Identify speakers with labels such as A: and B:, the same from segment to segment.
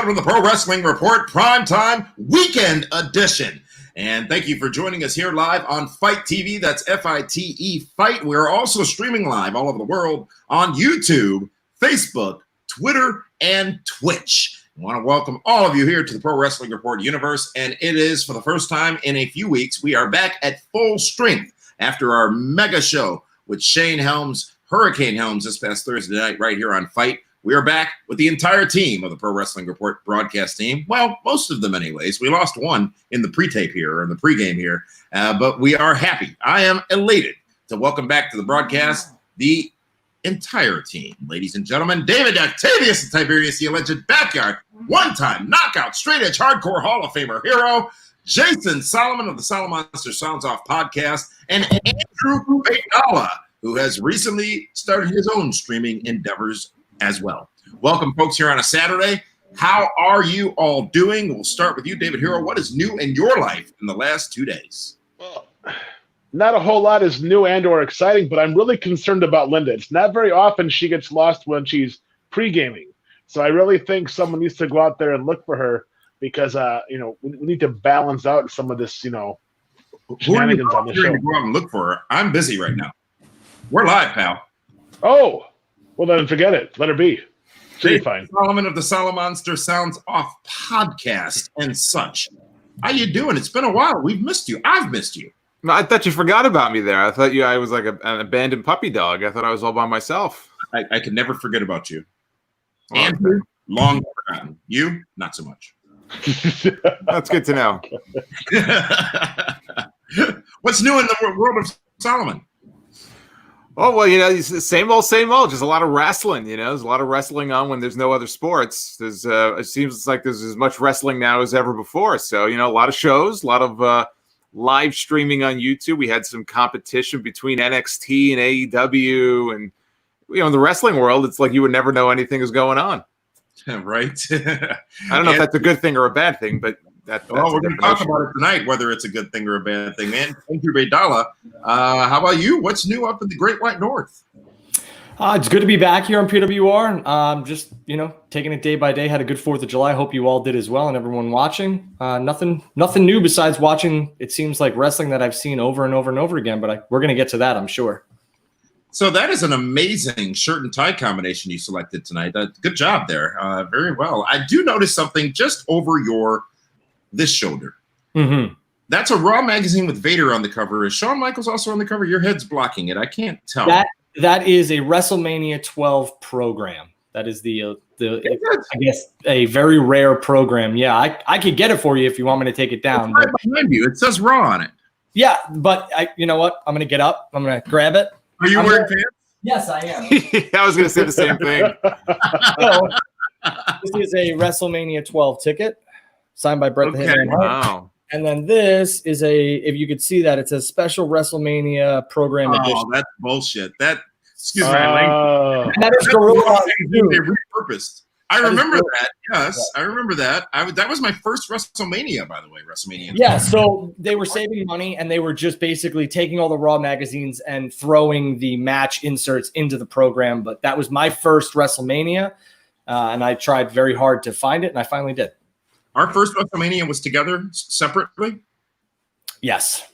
A: to the Pro Wrestling Report PrimeTime Weekend Edition. And thank you for joining us here live on Fight TV. That's F-I-T-E Fight. We're also streaming live all over the world on YouTube, Facebook, Twitter, and Twitch. I want to welcome all of you here to the Pro Wrestling Report universe. And it is, for the first time in a few weeks, we are back at full strength after our mega show with Shane Helms, Hurricane Helms, this past Thursday night right here on Fight. We are back with the entire team of the Pro Wrestling Report broadcast team. Well, most of them anyways. We lost one in the pre-tape here, or in the pregame here, but we are happy. I am elated to welcome back to the broadcast the entire team. Ladies and gentlemen, David Octavius and Tiberius, the alleged backyard, one-time knockout, straight-edge hardcore Hall of Famer hero, Jason Solomon of the Solomonster Sounds Off podcast, and Andrew Baydala, who has recently started his own streaming endeavors as well. Welcome, folks, here on a Saturday. How are you all doing? We'll start with you, David Hero. What is new in your life in the last 2 days?
B: Well, not a whole lot is new and or exciting, but I'm really concerned about Linda. It's not very often she gets lost when she's pre-gaming. So I really think someone needs to go out there and look for her because, we need to balance out some of this, shenanigans on the show.
A: Go out and look for her. I'm busy right now. We're live, pal.
B: Oh, well, then forget it. Let her be. She'll be fine.
A: Solomon of the Solomonster Sounds Off podcast and such. How you doing? It's been a while. We've missed you. I've missed you.
C: No, I thought you forgot about me there. I thought I was like an abandoned puppy dog. I thought I was all by myself.
A: I could never forget about you.
C: Okay.
A: Andrew, long forgotten. You, not so much.
C: That's good to know.
A: What's new in the world of Solomon?
C: Oh, well, it's the same old, just a lot of wrestling, there's a lot of wrestling on when there's no other sports. There's, it seems like there's as much wrestling now as ever before. So, a lot of shows, a lot of live streaming on YouTube. We had some competition between NXT and AEW. And, in the wrestling world, it's like you would never know anything is going on.
A: Right.
C: I don't know if that's a good thing or a bad thing, but that's
A: we're going to talk about it tonight, whether it's a good thing or a bad thing. Man, Andrew Baydala, how about you? What's new up in the Great White North?
D: It's good to be back here on PWR. Just, taking it day by day. Had a good 4th of July. Hope you all did as well, and everyone watching. Nothing new besides watching, it seems like, wrestling that I've seen over and over and over again, but we're going to get to that, I'm sure.
A: So that is an amazing shirt and tie combination you selected tonight. Good job there. Very well. I do notice something just over this shoulder.
D: Mm-hmm.
A: That's a Raw magazine with Vader on the cover. Is Shawn Michaels also on the cover? Your head's blocking it. I can't tell.
D: That is a WrestleMania 12 program. That is I guess a very rare program. Yeah, I could get it for you if you want me to take it down.
A: It's right behind you. It says Raw on it.
D: Yeah, but you know what? I'm going to get up. I'm going to grab it.
A: Are you wearing pants?
D: Yes, I am.
C: I was going to say the same thing.
D: So, this is a WrestleMania 12 ticket signed by Bret the Hitman Hart.
C: Wow.
D: And then this is if you could see that, it's a special WrestleMania program edition.
A: Oh, that's bullshit. Excuse my language.
D: That is Gorilla.
A: They repurposed. I remember that. Yes, I remember that. That was my first WrestleMania, by the way. WrestleMania.
D: Yeah, so they were saving money, and they were just basically taking all the Raw magazines and throwing the match inserts into the program. But that was my first WrestleMania, and I tried very hard to find it, and I finally did.
A: Our first WrestleMania was together separately?
D: Yes.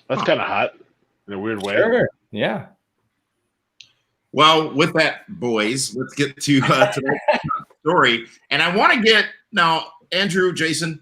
B: That's kind of hot in a weird way.
D: Sure. Yeah.
A: Well, with that, boys, let's get to today's story. And I want to get now, Andrew, Jason,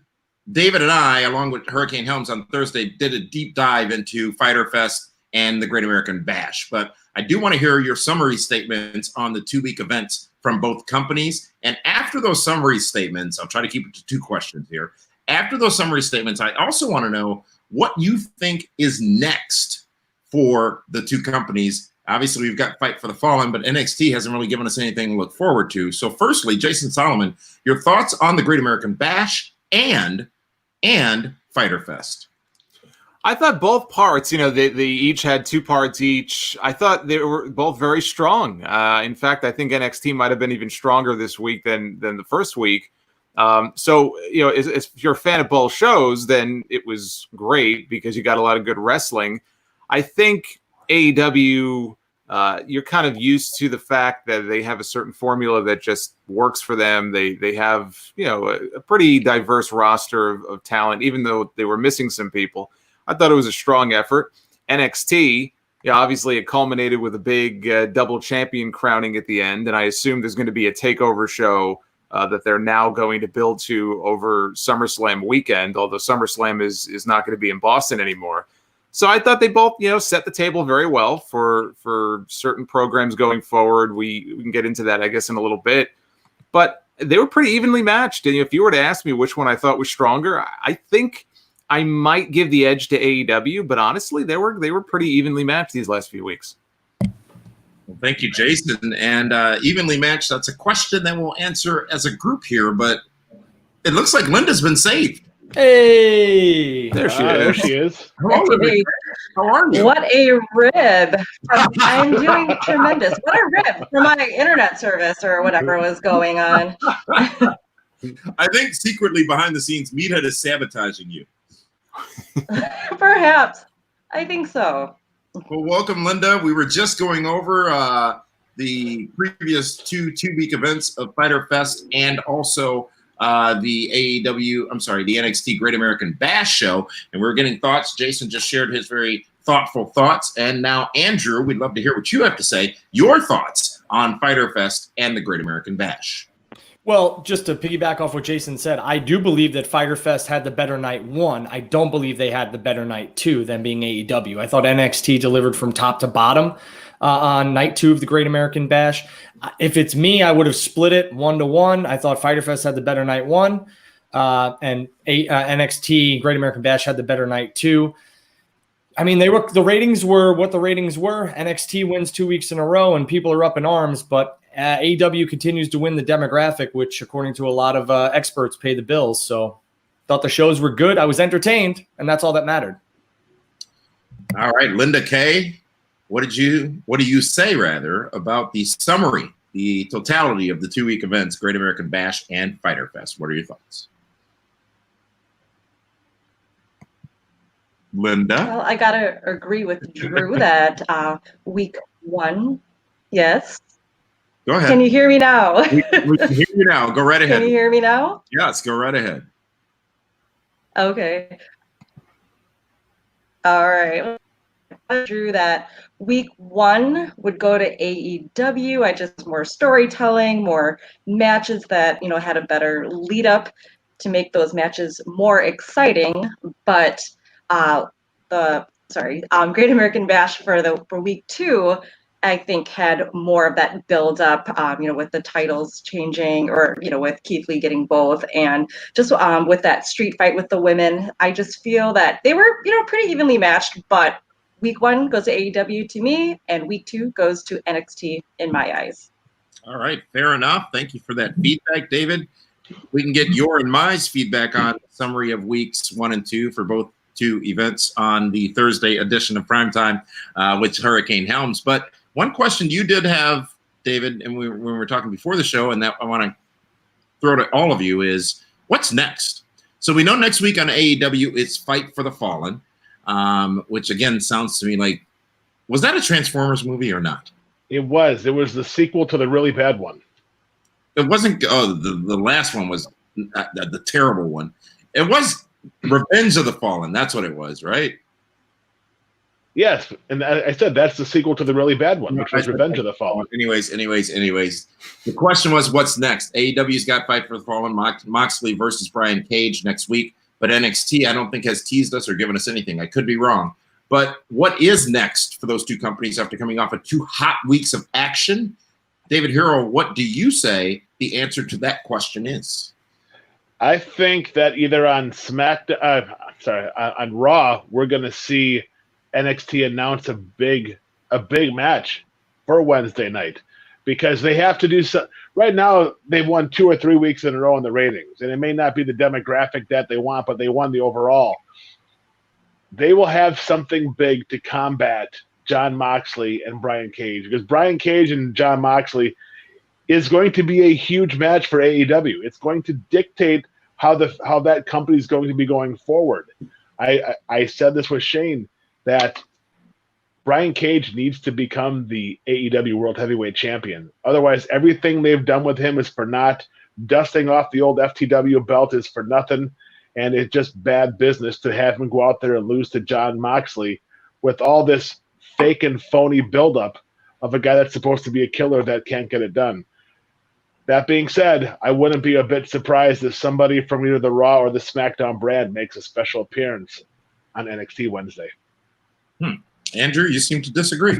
A: David, and I, along with Hurricane Helms on Thursday, did a deep dive into Fyter Fest and the Great American Bash. But I do want to hear your summary statements on the 2-week events from both companies. And after those summary statements, I'll try to keep it to 2 questions here. After those summary statements, I also want to know what you think is next for the 2 companies. Obviously, we've got Fight for the Fallen, but NXT hasn't really given us anything to look forward to. So firstly, Jason Solomon, your thoughts on the Great American Bash and Fyter Fest?
C: I thought both parts, they each had 2 parts each. I thought they were both very strong. In fact, I think NXT might have been even stronger this week than the first week. So, if you're a fan of both shows, then it was great because you got a lot of good wrestling. I think AEW you're kind of used to the fact that they have a certain formula that just works for them. They have, a pretty diverse roster of talent, even though they were missing some people. I thought it was a strong effort. NXT, obviously it culminated with a big double champion crowning at the end, and I assume there's going to be a takeover show that they're now going to build to over SummerSlam weekend, although SummerSlam is not going to be in Boston anymore. So I thought they both, set the table very well for certain programs going forward. We can get into that, I guess, in a little bit. But they were pretty evenly matched. And if you were to ask me which one I thought was stronger, I think I might give the edge to AEW. But honestly, they were pretty evenly matched these last few weeks.
A: Well, thank you, Jason. And evenly matched, that's a question that we'll answer as a group here. But it looks like Linda's been saved.
D: Hey,
C: there she is.
B: There she is.
A: Hello, Linda. How are you?
E: What a rib. I'm doing tremendous. What a rib for my internet service or whatever was going on.
A: I think secretly behind the scenes, Meathead is sabotaging you.
E: Perhaps. I think so.
A: Well, welcome, Linda. We were just going over the previous two-week events of Fyter Fest and also the NXT Great American Bash show, and we're getting thoughts. Jason just shared his very thoughtful thoughts, and now Andrew, we'd love to hear what you have to say, your thoughts on Fyter Fest and the Great American Bash.
D: Well, just to piggyback off what Jason said, I do believe that Fyter Fest had the better night one. I don't believe they had the better night two, them being AEW. I thought NXT delivered from top to bottom on night two of the Great American Bash. If it's me, I would have split it 1-1. I thought Fyter Fest had the better night one, and NXT Great American Bash had the better night two. I mean, the ratings were what the ratings were. NXT wins 2 weeks in a row, and people are up in arms. But AEW continues to win the demographic, which, according to a lot of experts, pay the bills. So, thought the shows were good. I was entertained, and that's all that mattered.
A: All right, Linda Kay. What do you say rather about the summary, the totality of the 2 week events, Great American Bash and Fyter Fest? What are your thoughts? Linda?
E: Well, I got to agree with Drew that week one, yes.
A: Go ahead.
E: Can you hear me now?
A: We can hear you now. Go right ahead.
E: Can you hear me now?
A: Yes, go right ahead.
E: Okay. All right. Drew that week one would go to AEW. I just more storytelling, more matches that had a better lead up to make those matches more exciting. But Great American Bash for week two, I think had more of that build up, with the titles changing, or with Keith Lee getting both, and just with that street fight with the women. I just feel that they were pretty evenly matched, but week one goes to AEW to me, and week two goes to NXT in my eyes.
A: All right, fair enough. Thank you for that feedback, David. We can get your and my's feedback on the summary of weeks 1 and 2 for both two events on the Thursday edition of Primetime with Hurricane Helms. But one question you did have, David, and when we were talking before the show, and that I want to throw to all of you, is what's next? So we know next week on AEW it's Fight for the Fallen. Which again sounds to me like, was that a Transformers movie or not?
B: It was the sequel to the really bad one.
A: It wasn't. Oh, the last one was the terrible one. It was Revenge of the Fallen. That's what it was, right?
B: Yes, and I said that's the sequel to the really bad one, which was Revenge of the Fallen.
A: Anyways. The question was, what's next? AEW's got Fight for the Fallen, Moxley versus Brian Cage next week. But NXT, I don't think, has teased us or given us anything. I could be wrong. But what is next for those two companies after coming off of 2 hot weeks of action? David Hero, what do you say the answer to that question is?
B: I think that either on on Raw, we're going to see NXT announce a big match for Wednesday night, because they have to do so. Right now, they've won 2 or 3 weeks in a row in the ratings, and it may not be the demographic that they want, but they won the overall. They will have something big to combat Jon Moxley and Brian Cage, because Brian Cage and Jon Moxley is going to be a huge match for AEW. It's going to dictate how that company is going to be going forward. I said this with Shane, that Brian Cage needs to become the AEW World Heavyweight Champion. Otherwise, everything they've done with him is for naught. Dusting off the old FTW belt is for nothing. And it's just bad business to have him go out there and lose to Jon Moxley with all this fake and phony buildup of a guy that's supposed to be a killer that can't get it done. That being said, I wouldn't be a bit surprised if somebody from either the Raw or the SmackDown brand makes a special appearance on NXT Wednesday.
A: Andrew, you seem to disagree.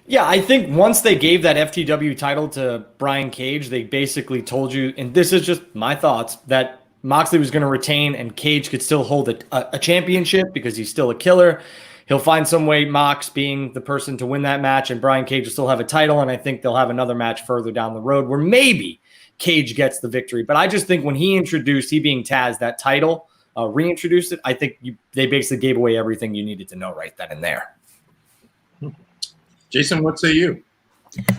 D: Yeah, I think once they gave that FTW title to Brian Cage, they basically told you, and this is just my thoughts, that Moxley was going to retain and Cage could still hold a championship because he's still a killer. He'll find some way, Mox being the person to win that match, and Brian Cage will still have a title, and I think they'll have another match further down the road where maybe Cage gets the victory. But I just think when he being Taz, that title, reintroduced it, I think they basically gave away everything you needed to know right then and there.
A: Jason, what say you?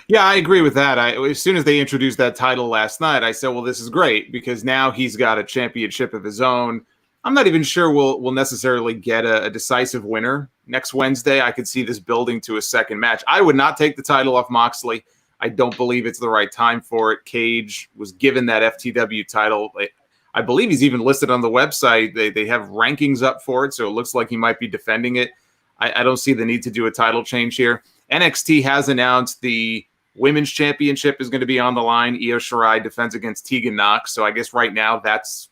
C: Yeah, I agree with that. As soon as they introduced that title last night, I said, well, this is great because now he's got a championship of his own. I'm not even sure we'll necessarily get a decisive winner next Wednesday. I could see this building to a second match. I would not take the title off Moxley. I don't believe it's the right time for it. Cage was given that FTW title. I believe he's even listed on the website. They have rankings up for it, so it looks like he might be defending it. I don't see the need to do a title change here. NXT has announced the women's championship is going to be on the line. Io Shirai defends against Tegan Nox. So I guess right now that's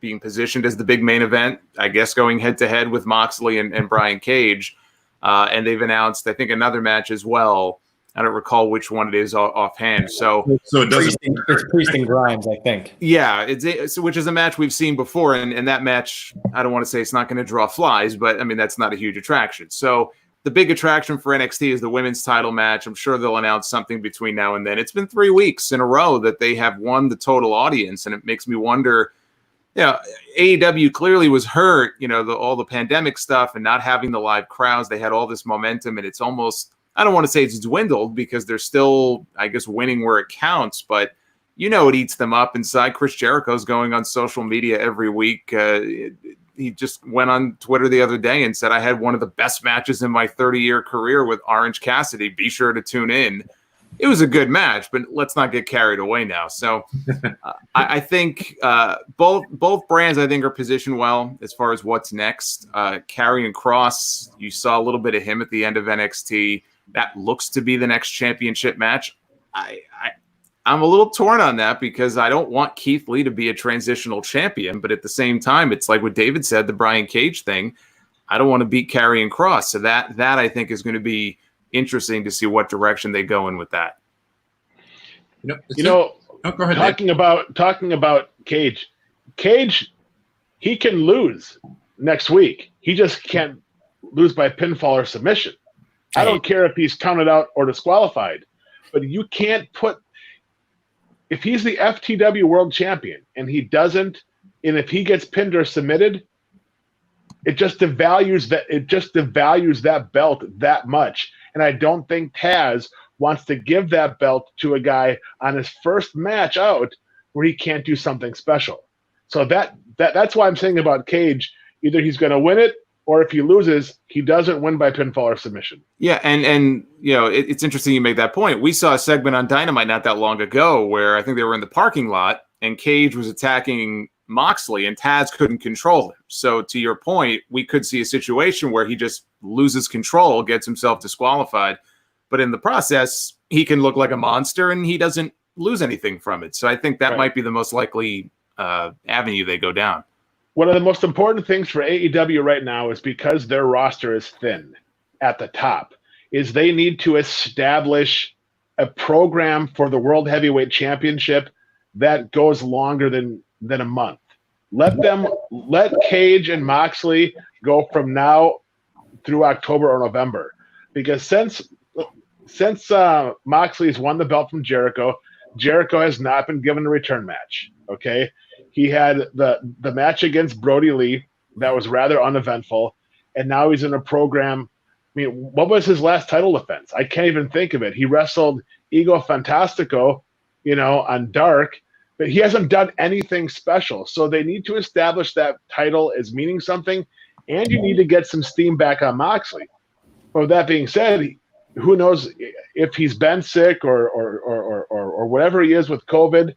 C: being positioned as the big main event, I guess going head-to-head with Moxley and Brian Cage. And they've announced, I think, another match as well. I don't recall which one it is offhand. So
A: it doesn't.
D: It's Priest and Grimes, I think.
C: Yeah, which is a match we've seen before. And that match, I don't want to say it's not going to draw flies, but, I mean, that's not a huge attraction. So the big attraction for NXT is the women's title match. I'm sure they'll announce something between now and then. It's been 3 weeks in a row that they have won the total audience, and it makes me wonder, AEW clearly was hurt, all the pandemic stuff and not having the live crowds. They had all this momentum, and it's almost, I don't want to say it's dwindled because they're still, I guess, winning where it counts, but it eats them up inside. Chris Jericho's going on social media every week. He just went on Twitter the other day and said, I had one of the best matches in my 30-year career with Orange Cassidy. Be sure to tune in. It was a good match, but let's not get carried away now. So I think both brands, I think, are positioned well as far as what's next. Karrion Kross, you saw a little bit of him at the end of NXT. That looks to be the next championship match. I'm a little torn on that because I don't want Keith Lee to be a transitional champion, but at the same time, it's like what David said, the Brian Cage thing. I don't want to beat Karrion Kross. So that I think is going to be interesting to see what direction they go in with that.
A: Go ahead,
B: talking about Cage, he can lose next week. He just can't lose by pinfall or submission. I don't care if he's counted out or disqualified, but you can't put, if he's the FTW World Champion and he doesn't, and if he gets pinned or submitted, it just devalues that belt that much. And I don't think Taz wants to give that belt to a guy on his first match out where he can't do something special. So that's why I'm saying about Cage, either he's going to win it, or if he loses, he doesn't win by pinfall or submission.
C: Yeah, and it's interesting you make that point. We saw a segment on Dynamite not that long ago where I think they were in the parking lot and Cage was attacking Moxley and Taz couldn't control him. So to your point, we could see a situation where he just loses control, gets himself disqualified, but in the process, he can look like a monster and he doesn't lose anything from it. So I think that might be the most likely avenue they go down.
B: One of the most important things for AEW right now is because their roster is thin at the top, is they need to establish a program for the World Heavyweight Championship that goes longer than a month. Let Cage and Moxley go from now through October or November, because since Moxley's won the belt from Jericho has not been given a return match. Okay. He had the match against Brody Lee that was rather uneventful, and now he's in a program. I mean, what was his last title defense? I can't even think of it. He wrestled Ego Fantastico, on Dark, but he hasn't done anything special. So they need to establish that title as meaning something, and you need to get some steam back on Moxley. Well, that being said, who knows if he's been sick or whatever he is with COVID?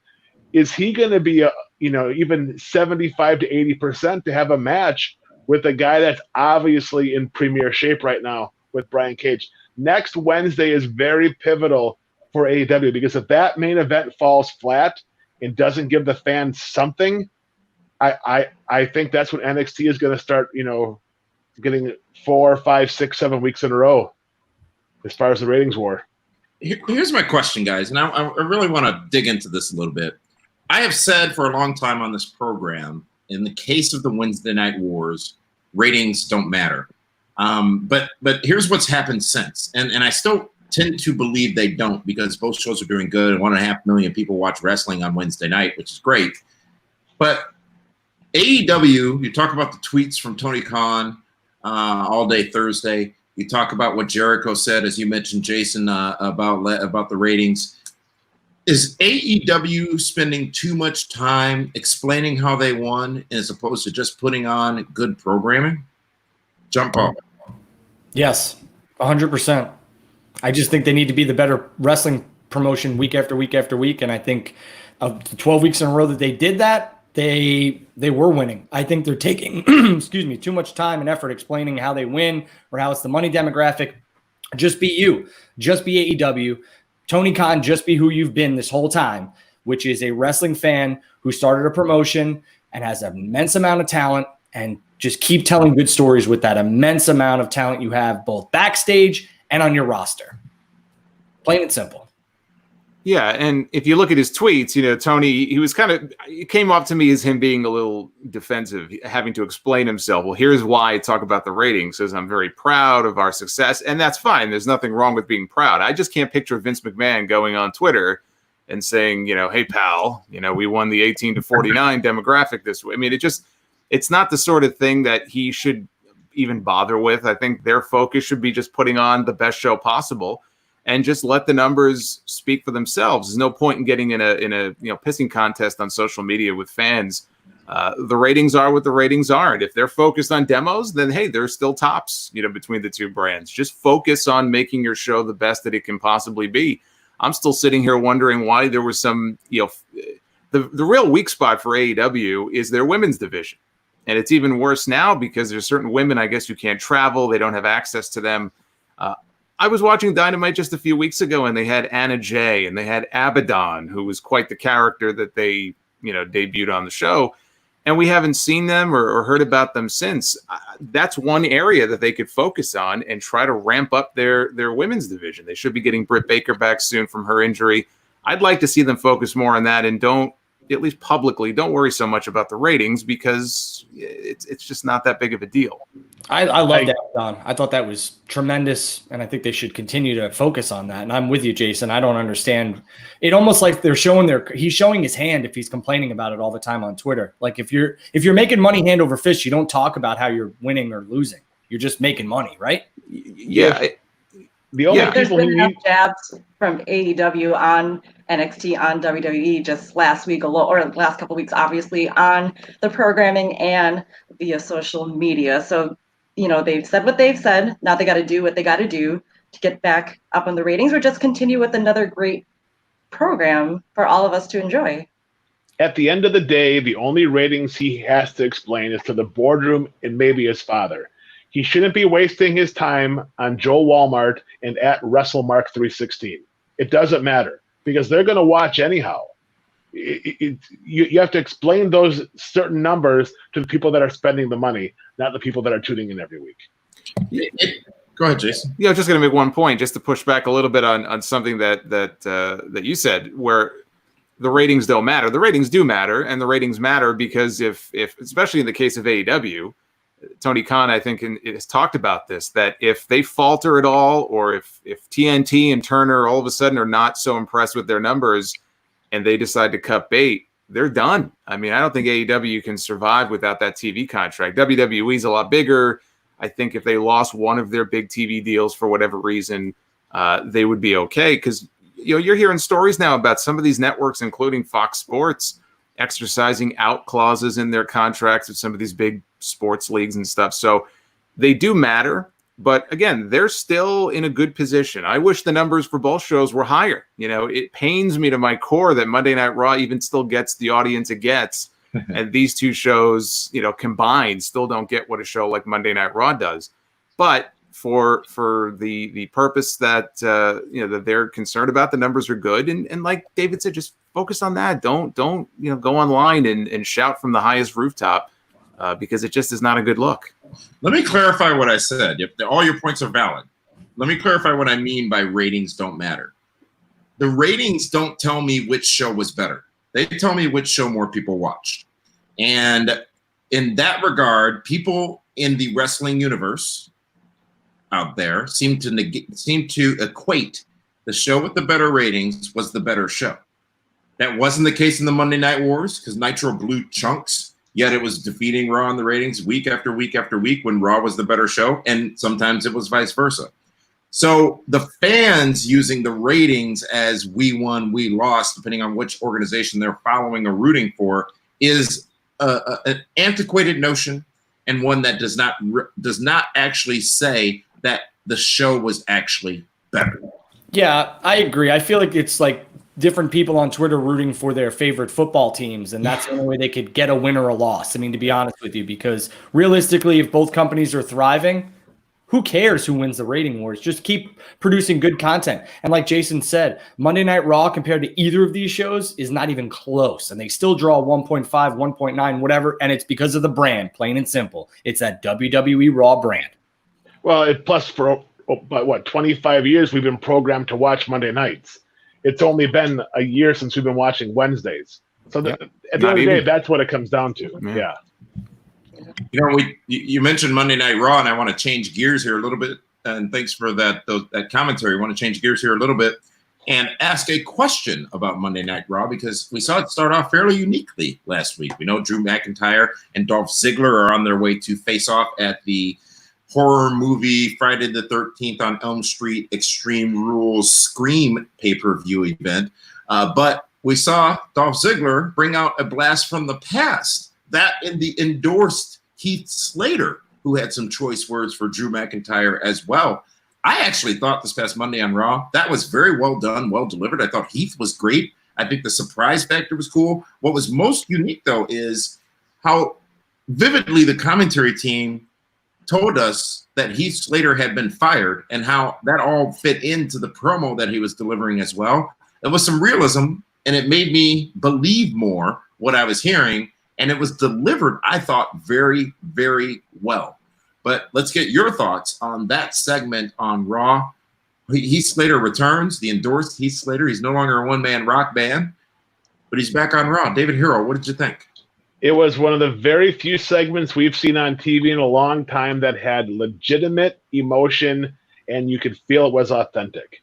B: Is he going to be even 75 to 80% to have a match with a guy that's obviously in premier shape right now with Brian Cage? Next Wednesday is very pivotal for AEW because if that main event falls flat and doesn't give the fans something, I think that's when NXT is going to start, getting 4, 5, 6, 7 weeks in a row as far as the ratings war.
A: Here's my question, guys, and I really want to dig into this a little bit. I have said for a long time on this program, in the case of the Wednesday Night Wars, ratings don't matter. But here's what's happened since, and I still tend to believe they don't because both shows are doing good, and 1.5 million people watch wrestling on Wednesday night, which is great. But AEW, you talk about the tweets from Tony Khan all day Thursday. You talk about what Jericho said, as you mentioned, Jason, about the ratings. Is AEW spending too much time explaining how they won as opposed to just putting on good programming? Jump off.
D: Yes, 100%. I just think they need to be the better wrestling promotion week after week after week. And I think of the 12 weeks in a row that they did that, they were winning. I think they're taking, too much time and effort explaining how they win or how it's the money demographic. Just be you. Just be AEW. Tony Khan, just be who you've been this whole time, which is a wrestling fan who started a promotion and has an immense amount of talent, and just keep telling good stories with that immense amount of talent you have both backstage and on your roster. Plain and simple.
C: Yeah, and if you look at his tweets, Tony, it came off to me as him being a little defensive, having to explain himself. Well, here's why I talk about the ratings, says I'm very proud of our success, and that's fine. There's nothing wrong with being proud. I just can't picture Vince McMahon going on Twitter and saying, hey, pal, we won the 18 to 49 demographic this way. I mean, it's not the sort of thing that he should even bother with. I think their focus should be just putting on the best show possible and just let the numbers speak for themselves. There's no point in getting in a pissing contest on social media with fans. The ratings are what the ratings are. And if they're focused on demos, then hey, they're still tops, between the two brands. Just focus on making your show the best that it can possibly be. I'm still sitting here wondering why there was some, the real weak spot for AEW is their women's division. And it's even worse now because there's certain women, I guess, who can't travel. They don't have access to them. I was watching Dynamite just a few weeks ago, and they had Anna Jay, and they had Abaddon, who was quite the character that they, debuted on the show. And we haven't seen them or heard about them since. That's one area that they could focus on and try to ramp up their women's division. They should be getting Britt Baker back soon from her injury. I'd like to see them focus more on that and don't, at least publicly, don't worry so much about the ratings because it's just not that big of a deal.
D: I love that, Don. I thought that was tremendous, and I think they should continue to focus on that. And I'm with you, Jason. I don't understand. It almost like he's showing his hand if he's complaining about it all the time on Twitter. Like if you're making money hand over fist, you don't talk about how you're winning or losing. You're just making money, right?
C: Yeah.
B: The only
E: There's
B: people
E: been
B: who
E: enough jabs from AEW on NXT on WWE just last week alone, or last couple of weeks, obviously, on the programming and via social media. So, they've said what they've said. Now they got to do what they got to do to get back up on the ratings, or just continue with another great program for all of us to enjoy.
B: At the end of the day, the only ratings he has to explain is to the boardroom and maybe his father. He shouldn't be wasting his time on Joe Walmart and at WrestleMark316. It doesn't matter because they're going to watch anyhow. You have to explain those certain numbers to the people that are spending the money, not the people that are tuning in every week.
A: Go ahead, Jason.
C: Yeah, I was just going to make one point just to push back a little bit on something that you said, where the ratings don't matter. The ratings do matter, and the ratings matter because if especially in the case of AEW, Tony Khan, I think, has talked about this, that if they falter at all, or if TNT and Turner all of a sudden are not so impressed with their numbers and they decide to cut bait, they're done. I mean, I don't think AEW can survive without that TV contract. WWE's a lot bigger. I think if they lost one of their big TV deals for whatever reason, they would be okay. Because you're hearing stories now about some of these networks, including Fox Sports, exercising out clauses in their contracts with some of these big sports leagues and stuff. So they do matter, But again, they're still in a good position. I wish the numbers for both shows were higher. You know, it pains me to my core that Monday Night Raw even still gets the audience it gets. And these two shows, you know, combined still don't get what a show like Monday Night Raw does. But for the purpose that, you know, that they're concerned about, the numbers are good. And like David said, just focus on that. Don't, you know, go online and shout from the highest rooftop because it just is not a good look.
A: Let me clarify what I said. If all your points are valid, let me clarify what I mean by ratings don't matter. The ratings don't tell me which show was better. They tell me which show more people watched. And in that regard, people in the wrestling universe out there seem to equate the show with the better ratings was the better show. That wasn't the case in the Monday Night Wars because Nitro blew chunks, yet it was defeating Raw in the ratings week after week after week when Raw was the better show, and sometimes it was vice versa. So the fans using the ratings as we won, we lost, depending on which organization they're following or rooting for, is an antiquated notion and one that does not actually say that the show was actually better.
D: Yeah, I agree. I feel like it's like different people on Twitter rooting for their favorite football teams, and that's the only way they could get a win or a loss. I mean, to be honest with you, because realistically, if both companies are thriving, who cares who wins the rating wars? Just keep producing good content. And like Jason said, Monday Night Raw compared to either of these shows is not even close. And they still draw 1.5, 1.9, whatever. And it's because of the brand, plain and simple. It's that WWE Raw brand.
B: Well, plus for what 25 years we've been programmed to watch Monday nights. It's only been a year since we've been watching Wednesdays. So at the end of the day, that's what it comes down to. Yeah.
A: You know, you mentioned Monday Night Raw, and I want to change gears here a little bit. And thanks for that commentary. I want to change gears here a little bit and ask a question about Monday Night Raw because we saw it start off fairly uniquely last week. We know Drew McIntyre and Dolph Ziggler are on their way to face off at the horror movie Friday the 13th on Elm Street Extreme Rules Scream pay-per-view event. But we saw Dolph Ziggler bring out a blast from the past. That in the endorsed Heath Slater, who had some choice words for Drew McIntyre as well. I actually thought this past Monday on Raw, that was very well done, well delivered. I thought Heath was great. I think the surprise factor was cool. What was most unique, though, is how vividly the commentary team told us that Heath Slater had been fired and how that all fit into the promo that he was delivering as well. It was some realism, and it made me believe more what I was hearing. And it was delivered, I thought, very, very well. But let's get your thoughts on that segment on Raw. Heath Slater returns, the endorsed Heath Slater. He's no longer a one-man rock band, but he's back on Raw. David Hero, what did you think?
B: It was one of the very few segments we've seen on TV in a long time that had legitimate emotion, and you could feel it was authentic.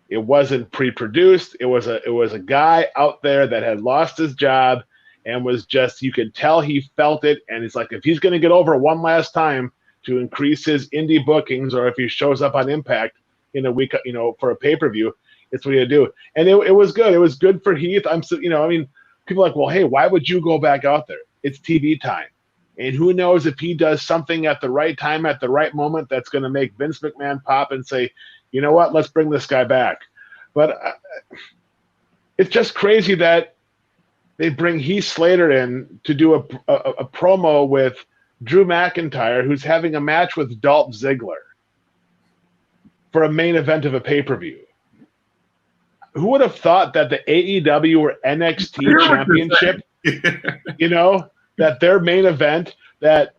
B: It wasn't pre-produced. It was a guy out there that had lost his job and was just, you could tell he felt it. And it's like, if he's going to get over one last time to increase his indie bookings, or if he shows up on Impact in a week, you know, for a pay-per-view, it's what you do. And it was good. It was good for Heath. People are like, well, hey, why would you go back out there? It's TV time. And who knows if he does something at the right time, at the right moment, that's going to make Vince McMahon pop and say, you know what, let's bring this guy back. But it's just crazy that they bring Heath Slater in to do a promo with Drew McIntyre, who's having a match with Dolph Ziggler for a main event of a pay-per-view. Who would have thought that the AEW or NXT championship, you know, that their main event, that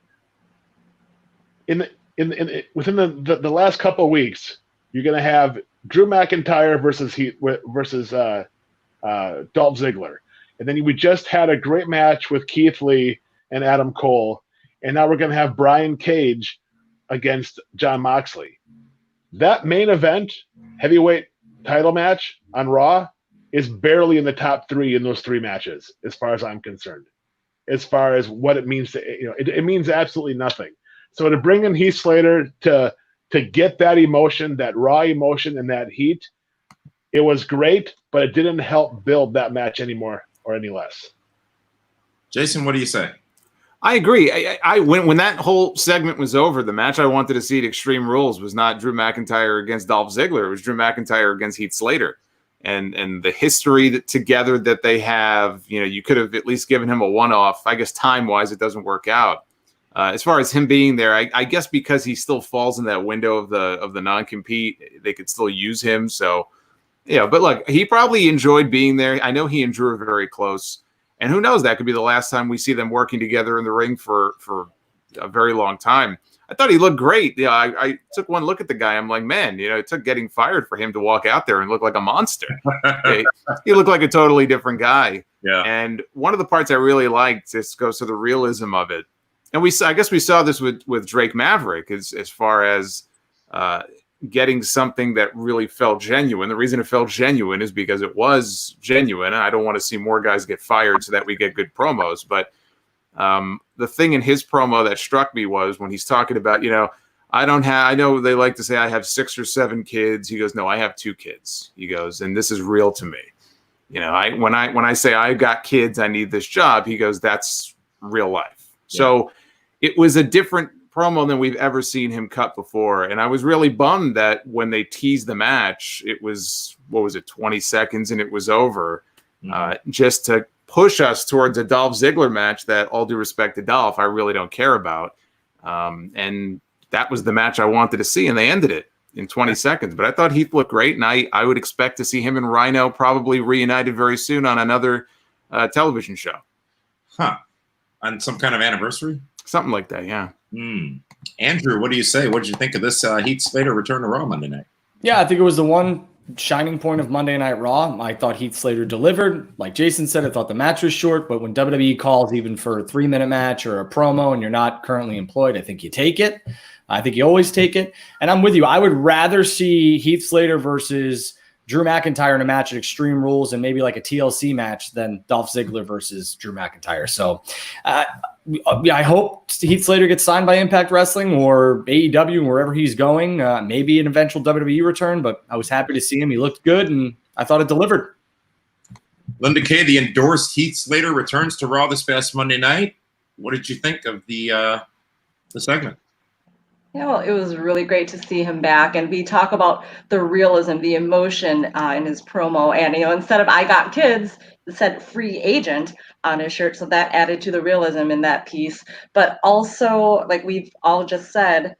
B: within the last couple of weeks, you're going to have Drew McIntyre versus Dolph Ziggler. And then we just had a great match with Keith Lee and Adam Cole. And now we're going to have Brian Cage against Jon Moxley. That main event, heavyweight title match on Raw, is barely in the top 3 in those 3 matches, as far as I'm concerned. As far as what it means to, you know, it means absolutely nothing. So to bring in Heath Slater to get that emotion, that Raw emotion and that heat, it was great, but it didn't help build that match anymore or any less.
A: Jason, what do you say?
C: I agree. When that whole segment was over, the match I wanted to see at Extreme Rules was not Drew McIntyre against Dolph Ziggler. It was Drew McIntyre against Heath Slater. And the history together that they have, you could have at least given him a one-off. I guess time-wise, it doesn't work out. As far as him being there, I guess because he still falls in that window of the non-compete, they could still use him. So, but look, he probably enjoyed being there. I know he and Drew are very close. And who knows, that could be the last time we see them working together in the ring for a very long time. I thought he looked great. Yeah, I took one look at the guy. I'm like, man, it took getting fired for him to walk out there and look like a monster. He looked like a totally different guy.
A: Yeah.
C: And one of the parts I really liked, this goes to the realism of it. And I guess we saw this with Drake Maverick as far as getting something that really felt genuine. The reason it felt genuine is because it was genuine. I don't want to see more guys get fired so that we get good promos. But the thing in his promo that struck me was when he's talking about, I know they like to say I have 6 or 7 kids. He goes, no, I have 2 kids. He goes, and this is real to me. When I say I got kids, I need this job. He goes, that's real life. Yeah. So it was a different promo than we've ever seen him cut before. And I was really bummed that when they teased the match, it was, 20 seconds and it was over, just to push us towards a Dolph Ziggler match that, all due respect to Dolph, I really don't care about. And that was the match I wanted to see, and they ended it in 20 seconds. But I thought Heath looked great, and I would expect to see him and Rhino probably reunited very soon on another television show.
A: Huh. On some kind of anniversary?
C: Something like that, yeah.
A: Andrew, what do you say? What did you think of this Heath Slater return to Raw Monday night?
D: Yeah, I think it was the one shining point of Monday Night Raw. I thought Heath Slater delivered. Like Jason said, I thought the match was short, but when WWE calls even for a 3-minute match or a promo and you're not currently employed, I think you take it. I think you always take it. And I'm with you. I would rather see Heath Slater versus Drew McIntyre in a match at Extreme Rules and maybe like a TLC match than Dolph Ziggler versus Drew McIntyre. So I hope Heath Slater gets signed by Impact Wrestling or AEW, wherever he's going, maybe an eventual WWE return, but I was happy to see him. He looked good, and I thought it delivered.
A: Linda Kay, the endorsed Heath Slater returns to Raw this past Monday night. What did you think of the segment?
E: Yeah, well, it was really great to see him back, and we talk about the realism, the emotion in his promo, and instead of "I got kids," it said "free agent" on his shirt, so that added to the realism in that piece. But also, like we've all just said,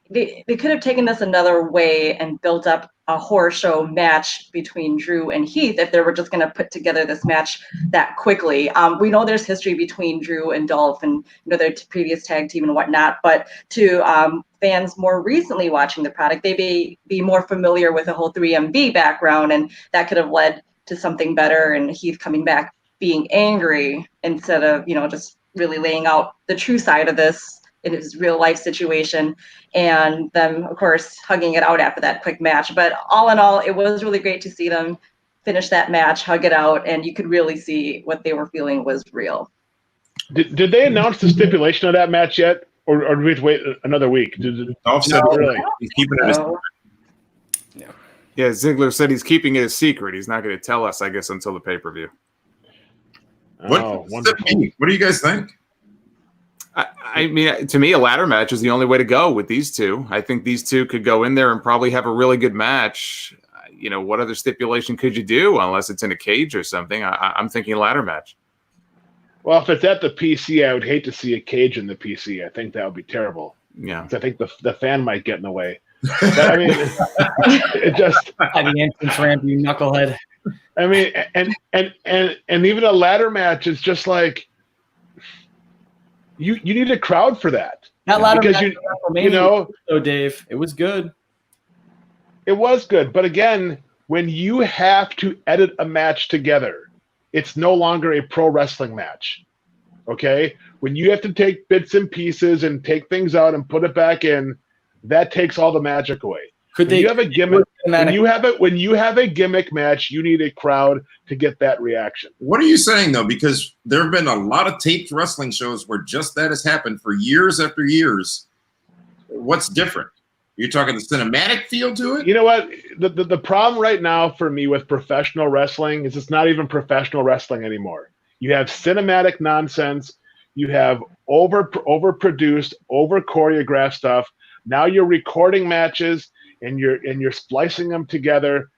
E: they could have taken this another way and built up a horror show match between Drew and Heath if they were just going to put together this match that quickly. We know there's history between Drew and Dolph and their previous tag team and whatnot, but to fans more recently watching the product, they may be more familiar with the whole 3MB background, and that could have led to something better, and Heath coming back being angry instead of just really laying out the true side of this in his real life situation, and them of course hugging it out after that quick match. But all in all, it was really great to see them finish that match, hug it out, and you could really see what they were feeling was real.
B: Did they announce the stipulation of that match yet, or do we have to wait another week?
A: Dolph said
B: really.
A: He's keeping it.
C: Yeah, Ziggler said he's keeping it a secret. He's not going to tell us, I guess, until the pay-per-view.
A: What do you guys think?
C: I mean, to me, a ladder match is the only way to go with these two. I think these two could go in there and probably have a really good match. What other stipulation could you do unless it's in a cage or something? I'm thinking ladder match.
B: Well, if it's at the PC, I would hate to see a cage in the PC. I think that would be terrible.
C: Yeah.
B: I think the fan might get in the way. But, I mean, it just
D: the entrance ramp, you knucklehead.
B: I mean, and even a ladder match is just like you need a crowd for that.
D: That ladder
B: because
D: match, so Dave, it was good.
B: It was good, but again, when you have to edit a match together, it's no longer a pro wrestling match. Okay, when you have to take bits and pieces and take things out and put it back in, that takes all the magic away. When you have a gimmick match, you need a crowd to get that reaction.
A: What are you saying though? Because there have been a lot of taped wrestling shows where just that has happened for years after years. What's different? You're talking the cinematic feel to it?
B: You know what? The problem right now for me with professional wrestling is it's not even professional wrestling anymore. You have cinematic nonsense. You have overproduced, over choreographed stuff. Now you're recording matches and you're splicing them together.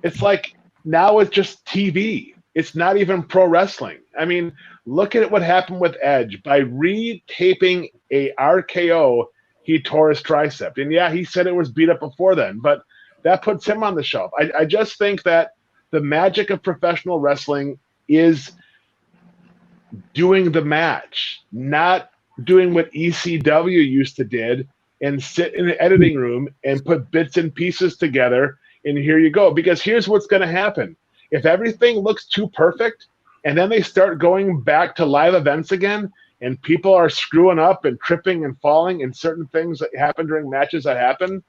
B: It's like now it's just TV. It's not even pro wrestling. I mean, look at what happened with Edge. By retaping a RKO, he tore his tricep. And yeah, he said it was beat up before then, but that puts him on the shelf. I just think that the magic of professional wrestling is doing the match, not doing what ECW used to did and sit in the editing room and put bits and pieces together and here you go. Because here's what's going to happen. If everything looks too perfect and then they start going back to live events again and people are screwing up and tripping and falling and certain things that happen during matches that happen,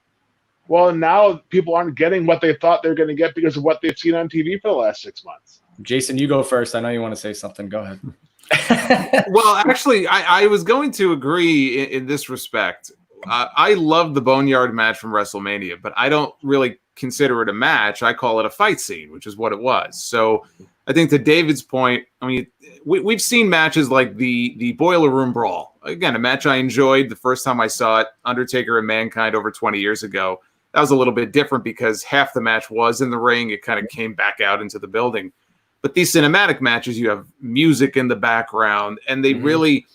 B: well, now people aren't getting what they thought they were going to get because of what they've seen on TV for the last 6 months.
D: Jason, you go first. I know you want to say something. Go ahead.
C: Well, actually, I was going to agree in this respect. I love the Boneyard match from WrestleMania, but I don't really consider it a match. I call it a fight scene, which is what it was. So I think to David's point, I mean, we've seen matches like the Boiler Room Brawl. Again, a match I enjoyed the first time I saw it, Undertaker and Mankind over 20 years ago. That was a little bit different because half the match was in the ring. It kind of came back out into the building. But these cinematic matches, you have music in the background, and they really,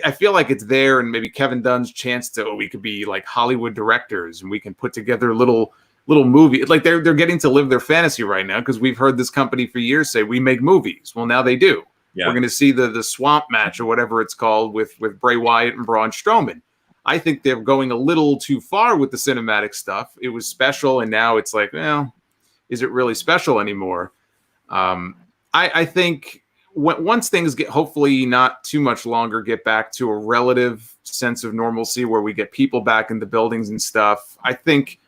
C: I feel like it's there, and maybe Kevin Dunn's chance to, we could be like Hollywood directors, and we can put together little movie. Like they're getting to live their fantasy right now because we've heard this company for years say, we make movies. Well, now they do. Yeah. We're going to see the swamp match or whatever it's called with Bray Wyatt and Braun Strowman. I think they're going a little too far with the cinematic stuff. It was special, and now it's like, well, is it really special anymore? I think once things get, hopefully not too much longer, get back to a relative sense of normalcy where we get people back in the buildings and stuff, I think,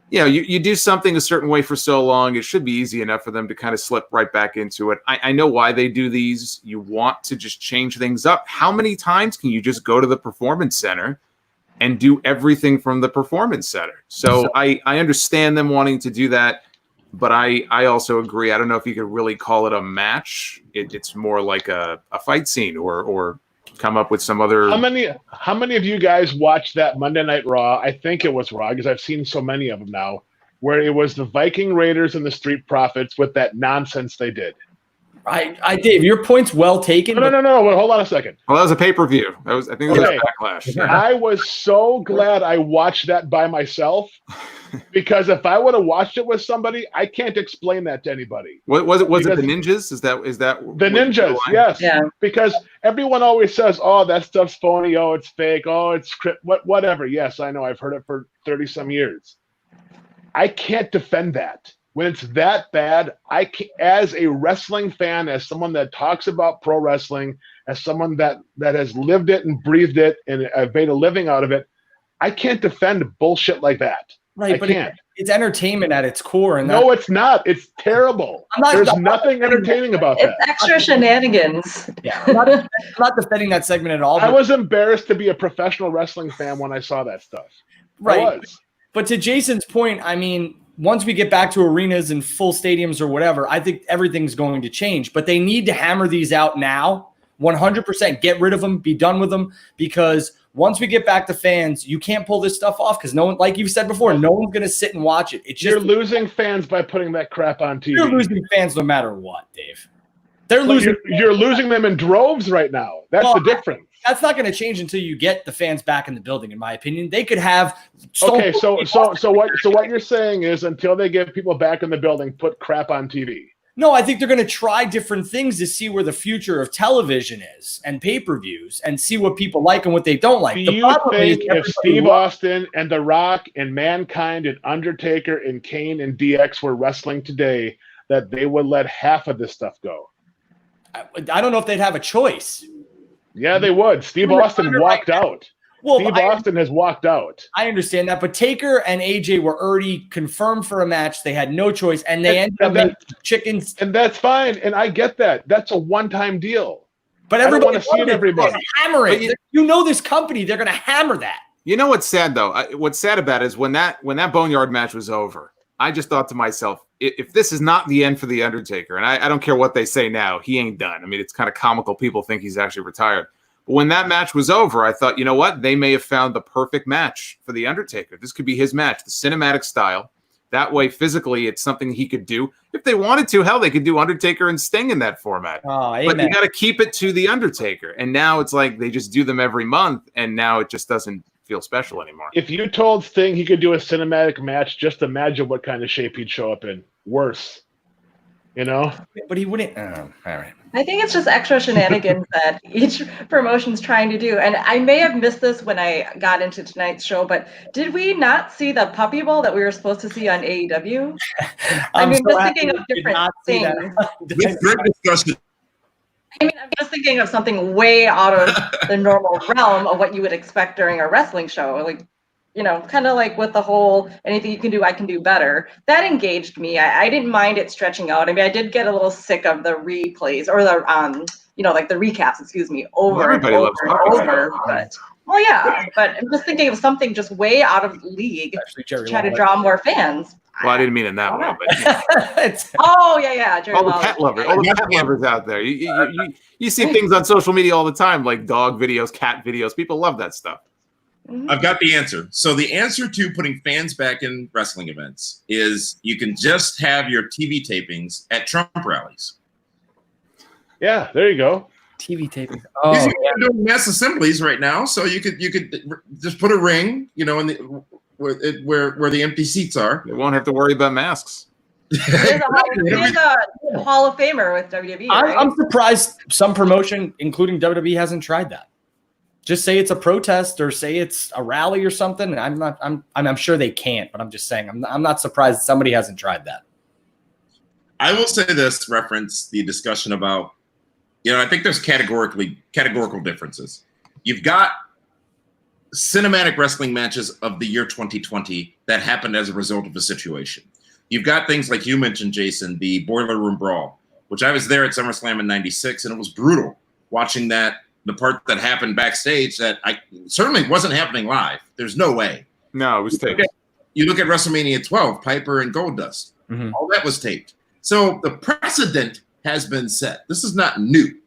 C: you do something a certain way for so long, it should be easy enough for them to kind of slip right back into it. I know why they do these. You want to just change things up. How many times can you just go to the Performance Center and do everything from the Performance Center? So I understand them wanting to do that. But I also agree. I don't know if you could really call it a match. It's more like a fight scene or come up with some other.
B: How many of you guys watched that Monday Night Raw? I think it was Raw because I've seen so many of them now, where it was the Viking Raiders and the Street Profits with that nonsense they did.
D: Dave, your point's well taken.
B: No. Well, hold on a second.
C: Well, that was a pay-per-view. I think it was a Backlash.
B: I was so glad I watched that by myself because if I would have watched it with somebody, I can't explain that to anybody.
C: Was it the Ninjas? Is that
B: the Ninjas? Yes. Yeah. Because everyone always says, "Oh, that stuff's phony. Oh, it's fake. Oh, it's script. Whatever." Yes, I know. I've heard it for 30 some years. I can't defend that. When it's that bad, I can, as a wrestling fan, as someone that talks about pro wrestling, as someone that has lived it and breathed it and made a living out of it, I can't defend bullshit like that.
D: Right, but it's entertainment at its core. And
B: no, it's not. It's terrible. There's nothing entertaining about that.
E: It's extra shenanigans.
D: Yeah, I'm not defending that segment at all.
B: I was embarrassed to be a professional wrestling fan when I saw that stuff.
D: Right. But to Jason's point, I mean, once we get back to arenas and full stadiums or whatever, I think everything's going to change. But they need to hammer these out now, 100%. Get rid of them, be done with them, because once we get back to fans, you can't pull this stuff off because no one, like you've said before, no one's going to sit and watch it. It's just,
B: you're losing fans by putting that crap on TV.
D: You're losing fans no matter what, Dave. They're losing.
B: You're losing them in droves right now. That's the difference.
D: That's not going to change until you get the fans back in the building, in my opinion. They could have.
B: Okay, so what you're saying is until they get people back in the building, put crap on TV.
D: No, I think they're going to try different things to see where the future of television is and pay-per-views and see what people like and what they don't like.
B: Do you think if Steve Austin and The Rock and Mankind and Undertaker and Kane and DX were wrestling today, that they would let half of this stuff go?
D: I don't know if they'd have a choice.
B: Yeah, they would. Steve Austin walked out. Well, Steve Austin has walked out.
D: I understand that, but Taker and AJ were already confirmed for a match. They had no choice, and they ended up making chickens.
B: And that's fine, and I get that. That's a one-time deal.
D: But everybody
B: want to see it. Everybody
D: hammer it. You know this company; they're going to hammer that.
C: You know what's sad though? What's sad about it is when that Boneyard match was over, I just thought to myself, if this is not the end for The Undertaker, and I don't care what they say now, he ain't done. I mean, it's kind of comical. People think he's actually retired. But when that match was over, I thought, you know what? They may have found the perfect match for The Undertaker. This could be his match, the cinematic style. That way, physically, it's something he could do. If they wanted to, hell, they could do Undertaker and Sting in that format.
D: Oh,
C: but you got to keep it to The Undertaker. And now it's like they just do them every month, and now it just doesn't feel special anymore.
B: If you told Sting he could do a cinematic match, just imagine what kind of shape he'd show up in. Worse. You know?
D: But he wouldn't. All right.
E: I think it's just extra shenanigans that each promotion's trying to do. And I may have missed this when I got into tonight's show, but did we not see the Puppy Bowl that we were supposed to see on AEW? I'm just thinking of different things.
A: Great discussion.
E: I mean, I'm just thinking of something way out of the normal realm of what you would expect during a wrestling show. Like, you know, kind of like with the whole anything you can do, I can do better. That engaged me. I didn't mind it stretching out. I mean, I did get a little sick of the replays or the like the recaps, over and over. But well, yeah. But I'm just thinking of something just way out of league to try to draw more fans.
C: Well, I didn't mean in that way, but
E: Jerry
C: all the
E: Lawler.
C: pet lovers, all the pet lovers out there. You see things on social media all the time, like dog videos, cat videos. People love that stuff.
A: I've got the answer. So the answer to putting fans back in wrestling events is you can just have your TV tapings at Trump rallies.
B: Yeah, there you go.
D: TV taping.
A: You're doing mass assemblies right now, so you could just put a ring, in the where the empty seats are.
C: They won't have to worry about masks.
E: There's a Hall of Famer with WWE. Right?
D: I'm surprised some promotion, including WWE, hasn't tried that. Just say it's a protest or say it's a rally or something. And I'm sure they can't, but I'm just saying I'm not surprised somebody hasn't tried that.
A: I will say this, reference the discussion about, I think there's categorical differences. You've got cinematic wrestling matches of the year 2020 that happened as a result of a situation. You've got things like you mentioned, Jason, the Boiler Room Brawl, which I was there at SummerSlam in '96, and it was brutal watching that. The part that happened backstage that I certainly wasn't happening live. There's no way.
C: No, it was taped.
A: You look at WrestleMania 12, Piper and Goldust.
D: Mm-hmm.
A: All that was taped. So the precedent has been set. This is not new.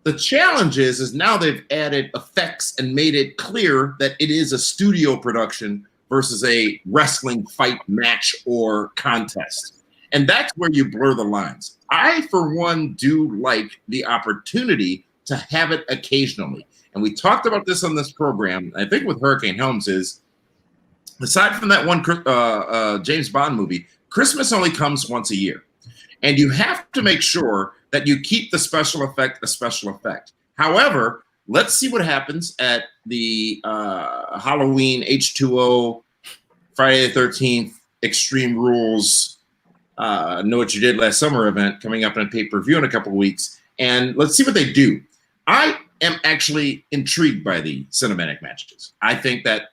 A: The challenge is now they've added effects and made it clear that it is a studio production versus a wrestling fight match or contest. And that's where you blur the lines. I, for one, do like the opportunity to have it occasionally. And we talked about this on this program, I think with Hurricane Helms, is aside from that one James Bond movie, Christmas only comes once a year. And you have to make sure that you keep the special effect a special effect. However, let's see what happens at the Halloween H2O, Friday the 13th, Extreme Rules, Know What You Did Last Summer event coming up in a pay-per-view in a couple of weeks. And let's see what they do. I am actually intrigued by the cinematic matches. I think that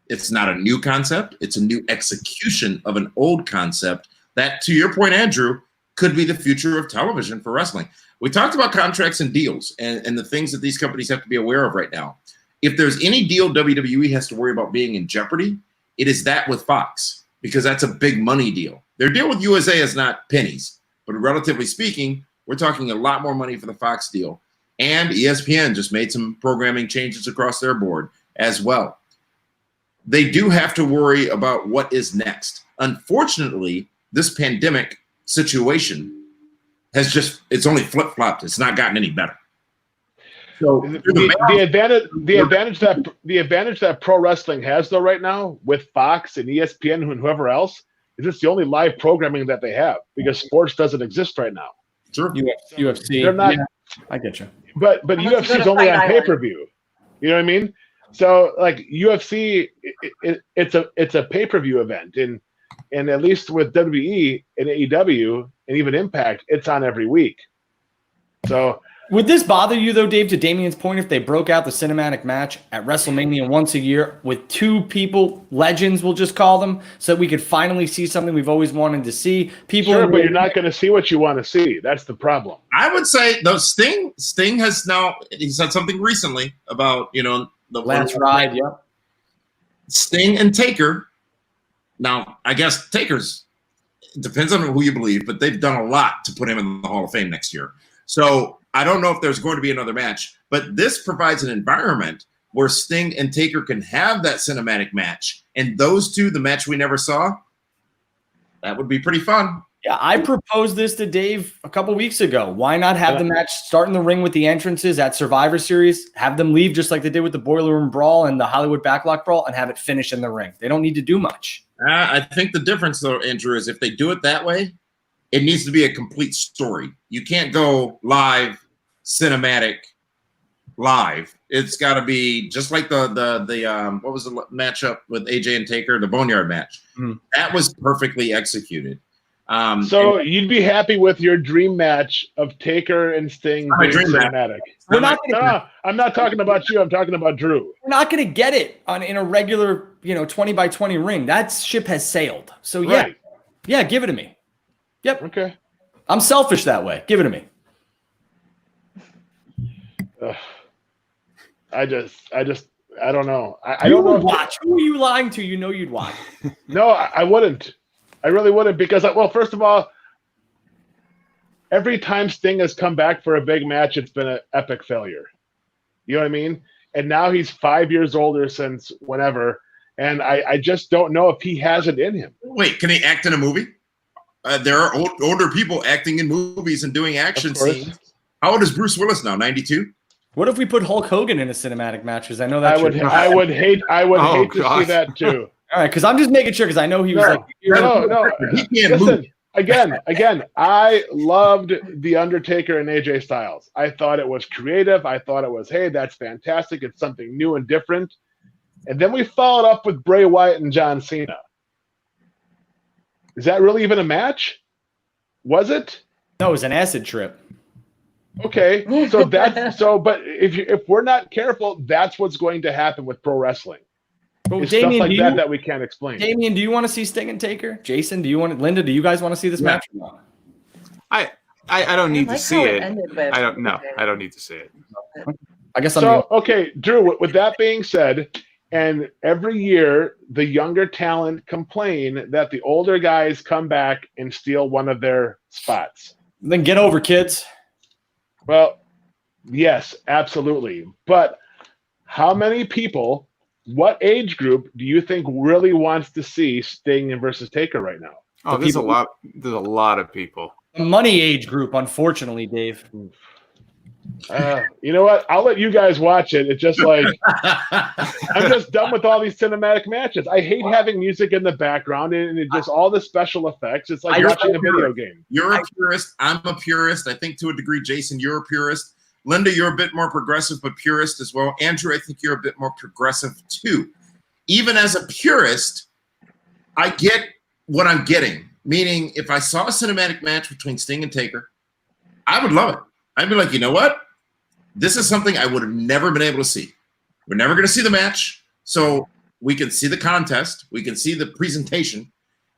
A: it's not a new concept. It's a new execution of an old concept that, to your point, Andrew, could be the future of television for wrestling. We talked about contracts and deals and the things that these companies have to be aware of right now. If there's any deal WWE has to worry about being in jeopardy, it is that with Fox, because that's a big money deal. Their deal with USA is not pennies, but relatively speaking, we're talking a lot more money for the Fox deal. And ESPN just made some programming changes across their board as well. They do have to worry about what is next. Unfortunately, this pandemic situation it's only flip-flopped. It's not gotten any better. So
B: the advantage that pro wrestling has though right now with Fox and ESPN and whoever else is it's the only live programming that they have because sports doesn't exist right now.
A: Sure.
D: UFC.
B: They're not.
D: Yeah, I get you.
B: But UFC is only on pay-per-view. You know what I mean? So like UFC, it's a pay-per-view event, and at least with WWE and AEW and even Impact, it's on every week. So
D: would this bother you though, Dave? To Damien's point, if they broke out the cinematic match at WrestleMania once a year with two people, legends, we'll just call them, so that we could finally see something we've always wanted to see. People,
B: sure, but you're not going to see what you want to see. That's the problem.
A: I would say though, Sting has now he said something recently about the
D: Lance Ride, yeah.
A: Sting and Taker. Now, I guess Taker's it depends on who you believe, but they've done a lot to put him in the Hall of Fame next year. So I don't know if there's going to be another match, but this provides an environment where Sting and Taker can have that cinematic match. And those two, the match we never saw, that would be pretty fun.
D: Yeah, I proposed this to Dave a couple weeks ago. Why not have the match start in the ring with the entrances at Survivor Series, have them leave just like they did with the Boiler Room Brawl and the Hollywood Backlog Brawl, and have it finish in the ring? They don't need to do much.
A: I think the difference, though, Andrew, is if they do it that way, it needs to be a complete story. You can't go live, cinematic, live. It's got to be just like the what was the matchup with AJ and Taker, the Boneyard match. That was perfectly executed.
B: So you'd be happy with your dream match of Taker and Sting being cinematic? I'm not talking about you. I'm talking about Drew.
D: We're not going to get it in a regular, 20 by 20 ring. That ship has sailed. So yeah, give it to me. Yep.
B: Okay.
D: I'm selfish that way. Give it to me.
B: I don't know. I
D: don't
B: know.
D: Watch. Who are you lying to? You know you'd watch.
B: No, I wouldn't. I really wouldn't because, first of all, every time Sting has come back for a big match, it's been an epic failure. You know what I mean? And now he's 5 years older since whenever, and I just don't know if he has it in him.
A: Wait, can he act in a movie? There are older people acting in movies and doing action scenes. How old is Bruce Willis now? 92?
D: What if we put Hulk Hogan in a cinematic match? Because I know that
B: I would hate to see that too.
D: All right, because I'm just making sure because I know he was
B: no. Listen, again, I loved The Undertaker and AJ Styles. I thought it was creative. I thought it was, hey, that's fantastic. It's something new and different. And then we followed up with Bray Wyatt and John Cena. Is that really even a match? Was it?
D: No, it was an acid trip.
B: Okay, but if we're not careful, that's what's going to happen with pro wrestling.
D: Well,
B: it's
D: Damien,
B: stuff like that we can't explain.
D: Damien, do you want to see Sting and Taker? Jason, Linda, do you guys want to see this match?
C: I don't need to see it. I don't need to see it.
D: I guess
B: okay, Drew, with that being said, and every year the younger talent complain that the older guys come back and steal one of their spots.
D: Then get over, kids.
B: Well, yes, absolutely. But how many people, what age group do you think really wants to see Sting versus Taker right now?
C: Oh, there's a lot of people.
D: The money age group, unfortunately, Dave.
B: You know what? I'll let you guys watch it. It's just like I'm just done with all these cinematic matches. I hate having music in the background and it just all the special effects. It's like watching a video game.
A: You're a purist. I'm a purist. I think to a degree, Jason, you're a purist. Linda, you're a bit more progressive, but purist as well. Andrew, I think you're a bit more progressive too. Even as a purist, I get what I'm getting. Meaning, if I saw a cinematic match between Sting and Taker, I would love it. I'd be like, you know what? This is something I would have never been able to see. We're never going to see the match, so we can see the contest, we can see the presentation,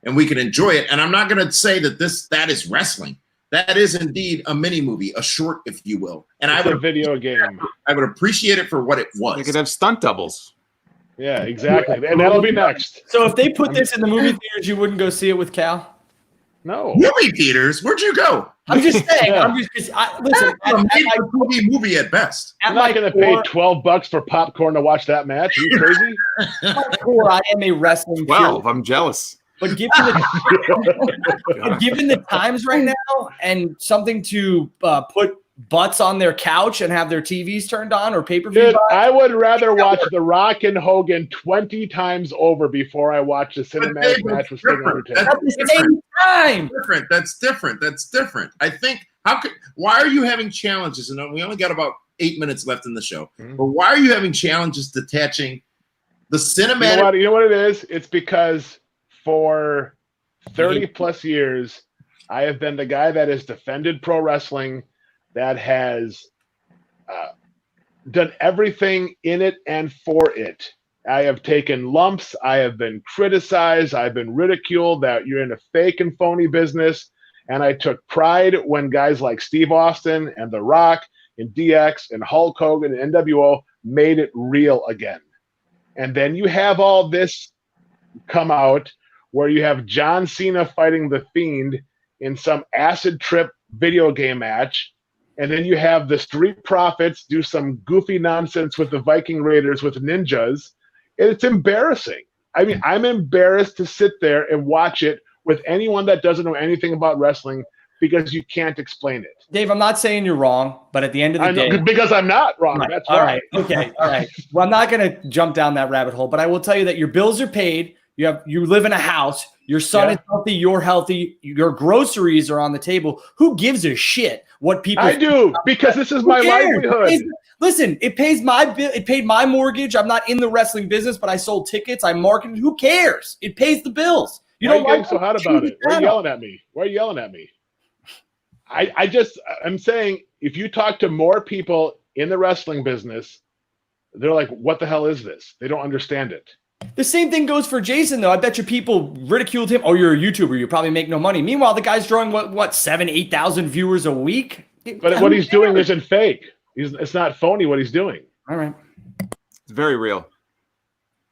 A: and we can enjoy it. And I'm not going to say that that is wrestling. That is indeed a mini movie, a short, if you will. And
B: it's a video game.
A: I would appreciate it for what it was.
C: You could have stunt doubles.
B: Yeah, exactly. And that'll be next.
D: So if they put this in the movie theaters, you wouldn't go see it with Cal?
B: No.
A: Movie theaters? Where'd you go?
D: I'm just saying.
B: Yeah.
D: Listen.
A: Movie at best.
B: I'm not going to pay $12 for popcorn to watch that match. Are you crazy?
D: At my core, I am a wrestling
C: 12. I'm jealous.
D: But given the times right now and something to put butts on their couch and have their TVs turned on or pay-per-view.
B: Dude, I would rather watch The Rock and Hogan 20 times over before I watch the cinematic match with Sting Undertaker.
D: At the same time.
A: That's different. I think why are you having challenges? And we only got about 8 minutes left in the show. But why are you having challenges detaching the cinematic?
B: You know what it is? It's because for 30 plus years, I have been the guy that has defended pro wrestling, that has done everything in it and for it. I have taken lumps. I have been criticized. I've been ridiculed that you're in a fake and phony business. And I took pride when guys like Steve Austin and The Rock and DX and Hulk Hogan and NWO made it real again. And then you have all this come out where you have John Cena fighting The Fiend in some acid trip video game match, and then you have the Street Profits do some goofy nonsense with the Viking Raiders with ninjas. It's embarrassing. I mean, I'm embarrassed to sit there and watch it with anyone that doesn't know anything about wrestling because you can't explain it.
D: Dave, I'm not saying you're wrong, but at the end of the day,
B: because I'm not wrong.
D: right,
B: That's
D: all
B: right.
D: Okay. All right. Well, I'm not going to jump down that rabbit hole, but I will tell you that your bills are paid. You live in a house. Your son is healthy. You're healthy. Your groceries are on the table. Who gives a shit what people?
B: I do, because this is my livelihood.
D: Listen, it pays my bill. It paid my mortgage. I'm not in the wrestling business, but I sold tickets. I marketed. Who cares? It pays the bills.
B: Why are you getting so hot about it? Why are you yelling at me? Why are you yelling at me? I'm saying, if you talk to more people in the wrestling business, they're like, what the hell is this? They don't understand it.
D: The same thing goes for Jason, though. I bet you people ridiculed him. Oh, you're a YouTuber. You probably make no money. Meanwhile, the guy's drawing, 8,000 viewers a week?
B: But what he's doing isn't fake. It's not phony what he's doing.
D: All right.
C: It's very real.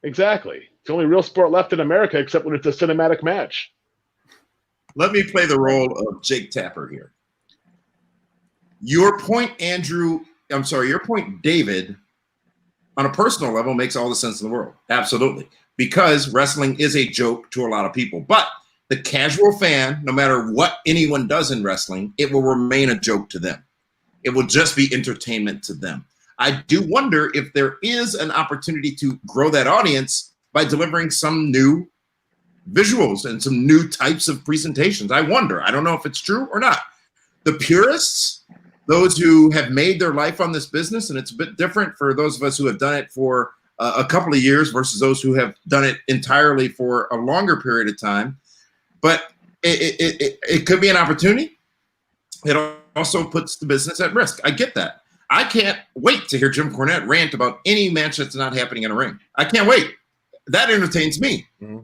B: Exactly. It's the only real sport left in America, except when it's a cinematic match.
A: Let me play the role of Jake Tapper here. Your point, David, on a personal level makes all the sense in the world. Absolutely. Because wrestling is a joke to a lot of people. But the casual fan, no matter what anyone does in wrestling, it will remain a joke to them. It will just be entertainment to them. I do wonder if there is an opportunity to grow that audience by delivering some new visuals and some new types of presentations. I wonder. I don't know if it's true or not. The purists, those who have made their life on this business, and it's a bit different for those of us who have done it for a couple of years versus those who have done it entirely for a longer period of time. But it could be an opportunity. It also puts the business at risk. I get that. I can't wait to hear Jim Cornette rant about any match that's not happening in a ring. I can't wait. That entertains me. Mm-hmm.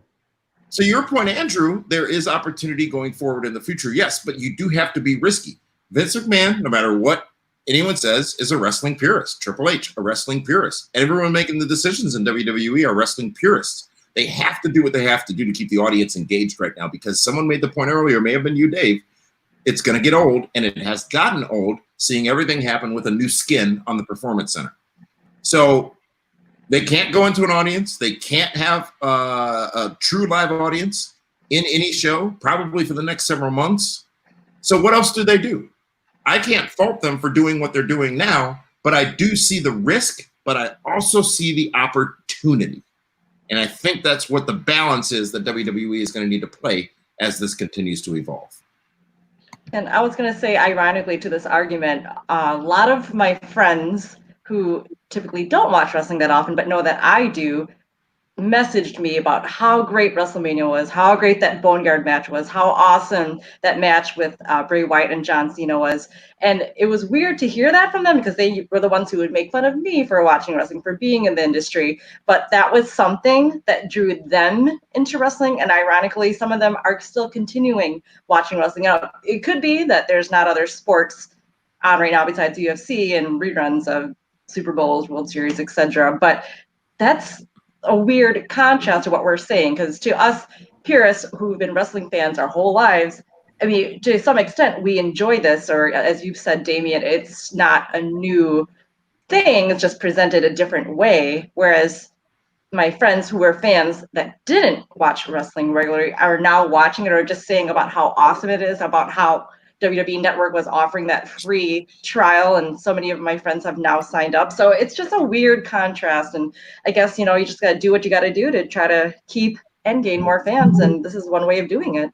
A: So your point, Andrew, there is opportunity going forward in the future. Yes, but you do have to be risky. Vince McMahon, no matter what anyone says, is a wrestling purist. Triple H, a wrestling purist. Everyone making the decisions in WWE are wrestling purists. They have to do what they have to do to keep the audience engaged right now, because someone made the point earlier, may have been you, Dave, it's going to get old, and it has gotten old, seeing everything happen with a new skin on the Performance Center. So they can't go into an audience. They can't have a true live audience in any show, probably for the next several months. So what else do they do? I can't fault them for doing what they're doing now, but I do see the risk, but I also see the opportunity. And I think that's what the balance is that WWE is going to need to play as this continues to evolve.
E: And I was going to say, ironically, to this argument, a lot of my friends who typically don't watch wrestling that often, but know that I do, messaged me about how great WrestleMania was, how great that Boneyard match was, how awesome that match with Bray Wyatt and John Cena was. And it was weird to hear that from them, because they were the ones who would make fun of me for watching wrestling, for being in the industry. But that was something that drew them into wrestling. And ironically, some of them are still continuing watching wrestling. Now, it could be that there's not other sports on right now besides UFC and reruns of Super Bowls, World Series, etc. But that's a weird contrast to what we're saying, because to us purists who've been wrestling fans our whole lives, I mean, to some extent, we enjoy this, or as you've said, Damien, it's not a new thing, it's just presented a different way. Whereas my friends who were fans that didn't watch wrestling regularly are now watching it, or just saying about how awesome it is, about how WWE Network was offering that free trial, and so many of my friends have now signed up. So it's just a weird contrast, and I guess, you just got to do what you got to do to try to keep and gain more fans, and this is one way of doing it.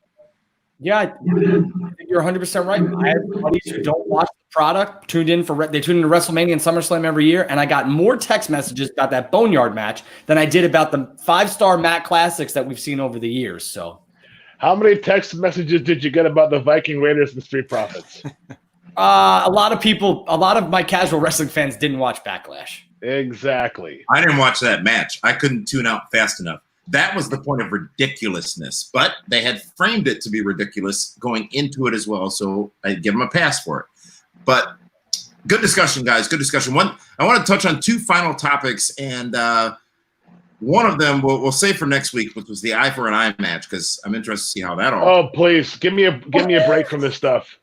D: Yeah, you're 100% right. I have buddies who don't watch the product, they tune into WrestleMania and SummerSlam every year, and I got more text messages about that Boneyard match than I did about the 5-star Matt Classics that we've seen over the years. So,
B: how many text messages did you get about the Viking Raiders and Street Profits?
D: A lot of my casual wrestling fans didn't watch Backlash.
B: Exactly.
A: I didn't watch that match. I couldn't tune out fast enough. That was the point of ridiculousness, but they had framed it to be ridiculous going into it as well, so I give them a pass for it. But good discussion, guys. Good discussion. I want to touch on two final topics, and One of them we'll save for next week, which was the eye for an eye match, because I'm interested to see how that all.
B: Oh, please give me a break from this stuff.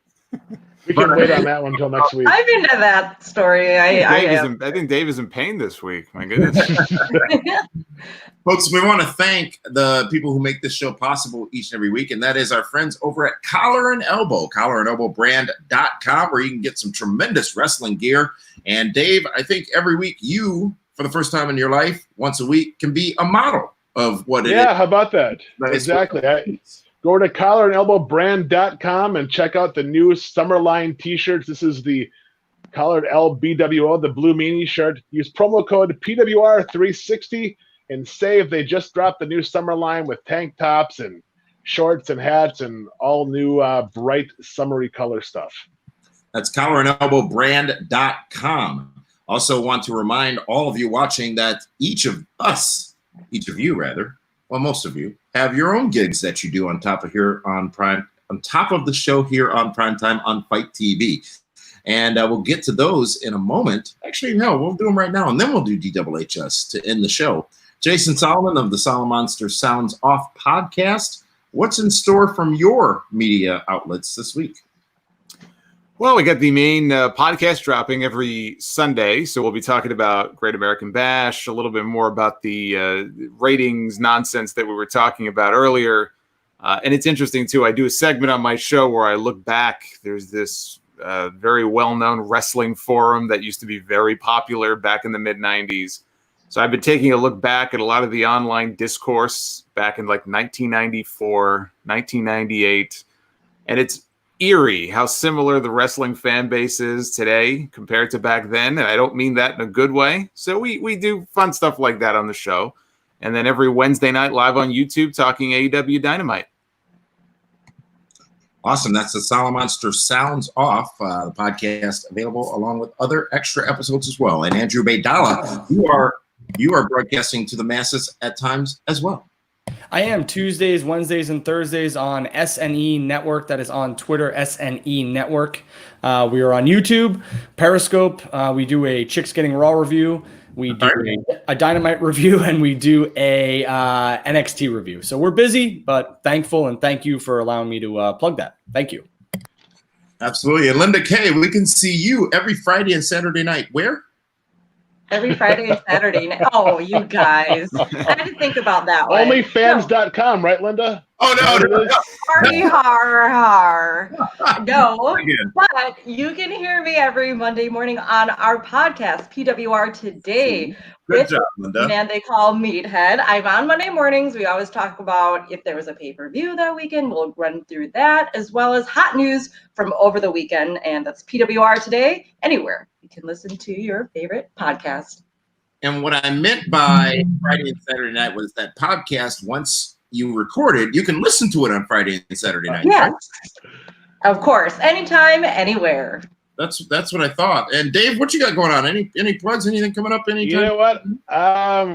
B: We can wait on that one until next week.
E: I'm into that story.
C: I think Dave is in pain this week. My goodness.
A: Folks, we want to thank the people who make this show possible each and every week, and that is our friends over at Collar and Elbow, collarandelbowbrand.com, where you can get some tremendous wrestling gear. And Dave, I think every week you, for the first time in your life, once a week, can be a model of what it is.
B: Yeah, how about that? Exactly. Go to collarandelbowbrand.com and check out the new summer line t-shirts. This is the Collared LBWO, the Blue Meanie shirt. Use promo code PWR360 and save. They just dropped the new summer line with tank tops and shorts and hats and all new bright summery color stuff.
A: That's collarandelbowbrand.com. Also want to remind all of you watching that each of you, well, most of you, have your own gigs that you do on top of the show here on Primetime on Fight TV. And we'll get to those in a moment. Actually, no, we'll do them right now, and then we'll do DWHS to end the show. Jason Solomon of the Solomon Monster Sounds Off podcast. What's in store from your media outlets this week?
C: Well, we got the main podcast dropping every Sunday, so we'll be talking about Great American Bash, a little bit more about the ratings nonsense that we were talking about earlier. And it's interesting, too. I do a segment on my show where I look back. There's this very well-known wrestling forum that used to be very popular back in the mid-'90s. So I've been taking a look back at a lot of the online discourse back in like 1994, 1998, and it's eerie how similar the wrestling fan base is today compared to back then, and I don't mean that in a good way. So we do fun stuff like that on the show, and then every Wednesday night live on YouTube talking AEW Dynamite.
A: Awesome. That's the Solomon Monster Sounds Off, the podcast available along with other extra episodes as well. And Andrew Baydala, you are broadcasting to the masses at times as well.
D: I am Tuesdays, Wednesdays, and Thursdays on SNE Network. That is on Twitter, SNE Network. We are on YouTube, Periscope. We do a Chicks Getting Raw review. We do a Dynamite review, and we do a NXT review. So we're busy, but thankful, and thank you for allowing me to plug that. Thank you.
A: Absolutely. And Linda Kay, we can see you every Friday and Saturday night. Where?
E: Every Friday and Saturday. Oh, you guys. I had to think about that one.
B: Onlyfans.com, right, Linda?
A: Oh, no.
E: Party har. No, but you can hear me every Monday morning on our podcast, PWR Today.
A: Good job, Linda.
E: Man, they call Meathead. I'm on Monday mornings. We always talk about if there was a pay-per-view that weekend. We'll run through that, as well as hot news from over the weekend. And that's PWR Today, anywhere you can listen to your favorite podcast.
A: And what I meant by Friday and Saturday night was that podcast, once you record it, you can listen to it on Friday and Saturday night.
E: Yes,
A: right?
E: Of course. Anytime, anywhere.
A: That's what I thought. And Dave, what you got going on? Any plugs? Anything coming up anytime?
B: You know what?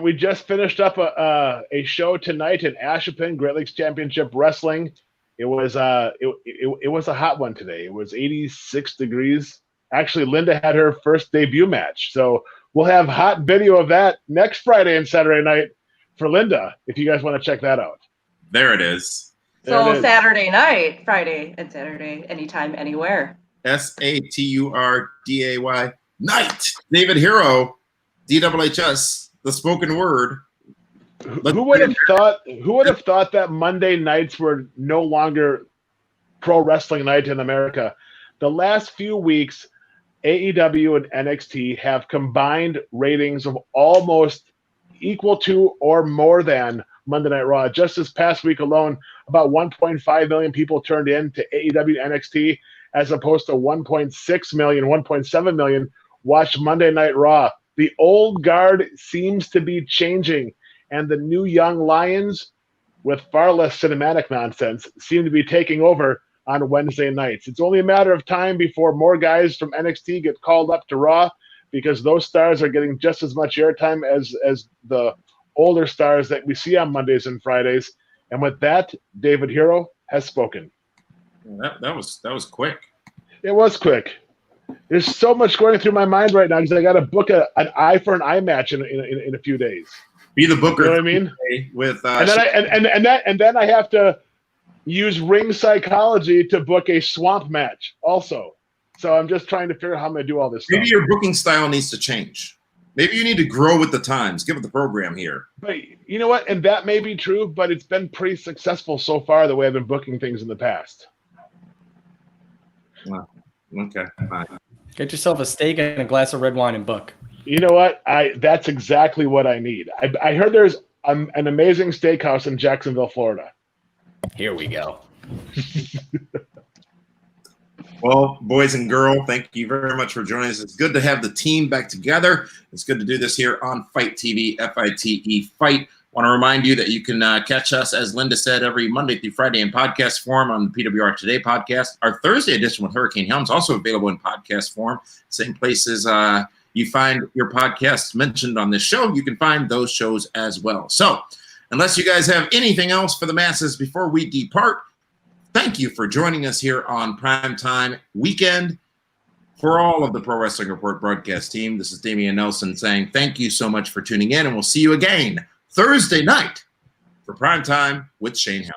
B: We just finished up a show tonight in Ashippun, Great Lakes Championship Wrestling. It was it was a hot one today. It was 86 degrees. Actually, Linda had her first debut match. So we'll have hot video of that next Friday and Saturday night for Linda, if you guys want to check that out.
A: There it is.
E: So Saturday night, Friday and Saturday, anytime, anywhere.
A: SATURDAY night. David Hero, DWHS, the spoken word.
B: Who would have thought that Monday nights were no longer pro wrestling night in America? The last few weeks, AEW and NXT have combined ratings of almost equal to or more than Monday Night Raw. Just this past week alone, about 1.5 million people turned in to AEW NXT, as opposed to 1.6 million, 1.7 million watched Monday Night Raw. The old guard seems to be changing, and the new young lions, with far less cinematic nonsense, seem to be taking over on Wednesday nights. It's only a matter of time before more guys from NXT get called up to Raw, because those stars are getting just as much airtime as the older stars that we see on Mondays and Fridays. And with that, David Hero has spoken.
A: That was quick.
B: It was quick. There's so much going through my mind right now because I got to book an eye for an eye match in a few days.
A: Be the booker.
B: You know what I mean?
A: With
B: and then I have to use ring psychology to book a swamp match also. So I'm just trying to figure out how I'm going to do all this
A: maybe
B: stuff.
A: your booking style needs to change. Maybe you need to grow with the times. Get with the program here.
B: But you know what? And that may be true, but it's been pretty successful so far the way I've been booking things in the past.
A: Wow. Okay. Fine.
D: Get yourself a steak and a glass of red wine and book.
B: You know what? That's exactly what I need. I heard there's an amazing steakhouse in Jacksonville, Florida.
D: Here we go.
A: Well, boys and girls, thank you very much for joining us. It's good to have the team back together. It's good to do this here on Fight TV, FITE Fight. Want to remind you that you can catch us, as Linda said, every Monday through Friday in podcast form on the PWR Today podcast. Our Thursday edition with Hurricane Helms also available in podcast form. Same places you find your podcasts mentioned on this show. You can find those shows as well. So unless you guys have anything else for the masses before we depart, thank you for joining us here on Primetime Weekend. For all of the Pro Wrestling Report broadcast team, this is Damian Nelson saying thank you so much for tuning in, and we'll see you again Thursday night for Primetime with Shane Helms.